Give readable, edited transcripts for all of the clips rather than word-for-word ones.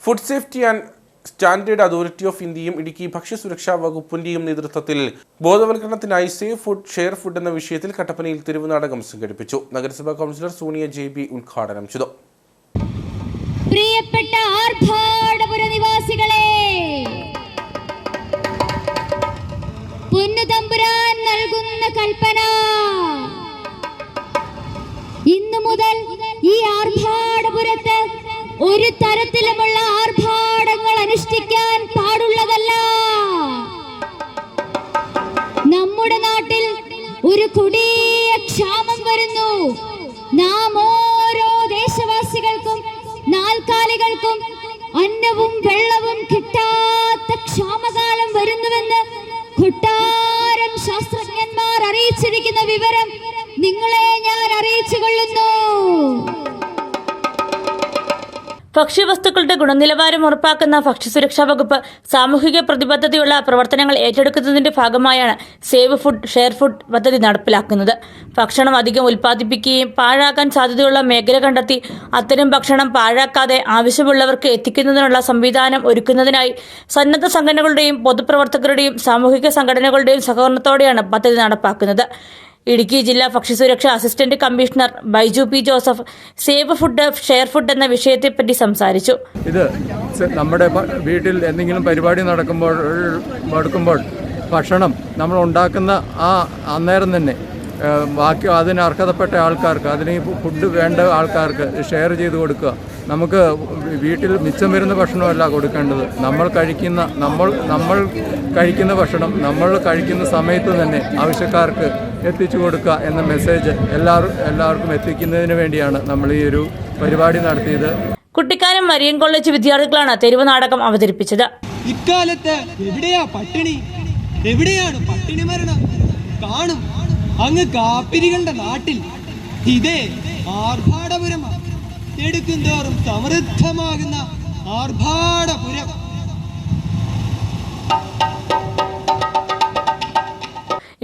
Food safety and standard authority of ഇന്ത്യയും ഇടുക്കി ഭക്ഷ്യസുരക്ഷാ വകുപ്പിന്റെയും നേതൃത്വത്തിൽ ബോധവൽക്കരണത്തിനായി സേഫ് ഫുഡ് ഷെയർ ഫുഡ് എന്ന വിഷയത്തിൽ കട്ടപ്പനയിൽ തെരുവ് നാടകം സംഘടിപ്പിച്ചു. നഗരസഭാ കൗൺസിലർ സോണിയ JB ഉദ്ഘാടനം ചെയ്തു. പ്രിയപ്പെട്ട ആർഭാടപുര നിവാസികളെ, പൊന്നുതമ്പുരാൻ നൽകുന്ന കൽപ്പന, ഇന്നു മുതൽ ഈ ആർഭാടപുരത്ത് ഒരു തരത്തിലുമുള്ള ആർഭാടങ്ങൾ അനുഷ്ഠിക്കാൻ പാടുള്ളതല്ല. നമ്മുടെ നാട്ടിൽ ഒരു കൊടിയ ക്ഷാമം വരുന്നു. നാം ഓരോ ദേശവാസികൾക്കും നാൽക്കാലികൾക്കും അന്നവും വെള്ളവും കിട്ടാത്ത ക്ഷാമകാലം വരുന്നുവെന്ന് കൊട്ടാരം ശാസ്ത്രജ്ഞന്മാർ അറിയിച്ചിരിക്കുന്ന വിവരം നിങ്ങളെ ഞാൻ അറിയിച്ചു കൊള്ളുന്നു. ഭക്ഷ്യവസ്തുക്കളുടെ ഗുണനിലവാരം ഉറപ്പാക്കുന്ന ഭക്ഷ്യസുരക്ഷാ വകുപ്പ് സാമൂഹിക പ്രതിബദ്ധതയുള്ള പ്രവർത്തനങ്ങൾ ഏറ്റെടുക്കുന്നതിന്റെ ഭാഗമായാണ് സേവ് ഫുഡ് ഷെയർ ഫുഡ് പദ്ധതി നടപ്പിലാക്കുന്നത്. ഭക്ഷണം അധികം ഉൽപ്പാദിപ്പിക്കുകയും പാഴാക്കാൻ സാധ്യതയുള്ള മേഖല കണ്ടെത്തി അത്തരം ഭക്ഷണം പാഴാക്കാതെ ആവശ്യമുള്ളവർക്ക് എത്തിക്കുന്നതിനുള്ള സംവിധാനം ഒരുക്കുന്നതിനായി സന്നദ്ധ സംഘടനകളുടെയും പൊതുപ്രവർത്തകരുടെയും സാമൂഹിക സംഘടനകളുടെയും സഹകരണത്തോടെയാണ് പദ്ധതി നടപ്പാക്കുന്നത്. ഇടുക്കി ജില്ലാ ഭക്ഷ്യസുരക്ഷാ assistant commissioner Baiju P. Joseph save food share food എന്ന വിഷയത്തെപ്പറ്റി സംസാരിച്ചു. ഇത് നമ്മുടെ വീട്ടിൽ എന്തെങ്കിലും പരിപാടി നടക്കുമ്പോൾ ഭക്ഷണം നമ്മൾ ഉണ്ടാക്കുന്ന അന്നേരം തന്നെ ബാക്കി അതിന് അർഹതപ്പെട്ട ആൾക്കാർക്ക്, അതിന് ഫുഡ് വേണ്ട ആൾക്കാർക്ക് ഷെയർ ചെയ്ത് കൊടുക്കുക. നമുക്ക് വീട്ടിൽ മിച്ചം വരുന്ന ഭക്ഷണമല്ല കൊടുക്കേണ്ടത്. നമ്മൾ കഴിക്കുന്ന ഭക്ഷണം നമ്മൾ കഴിക്കുന്ന സമയത്ത് തന്നെ ആവശ്യക്കാർക്ക് എത്തിച്ചു കൊടുക്കുക എന്ന മെസ്സേജ് എല്ലാവർക്കും എത്തിക്കുന്നതിന് വേണ്ടിയാണ് നമ്മൾ ഈ ഒരു പരിപാടി നടത്തിയത്. കുട്ടിക്കാനം മരിയൻ കോളേജ് വിദ്യാർത്ഥികളാണ് തെരുവ് നാടകം അവതരിപ്പിച്ചത്. ഇക്കാലത്ത് എവിടെയാണ് പട്ടിണി മരണം? കാണും അങ്ങ് കാപ്പിരികളുടെ നാട്ടിൽ. ഇതേ ആർഭാടപുരമാണ്. എടുക്കും തോറും സമൃദ്ധമാകുന്ന ആർഭാടപുരം.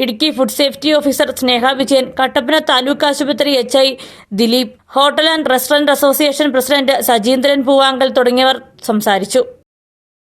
Idukki food safety officer Sneha Vijayan, Kattappana taluk ആശുപത്രി HI Dileep, hotel and restaurant association president Sajeendran Poovankal തുടങ്ങിയവർ സംസാരിച്ചു.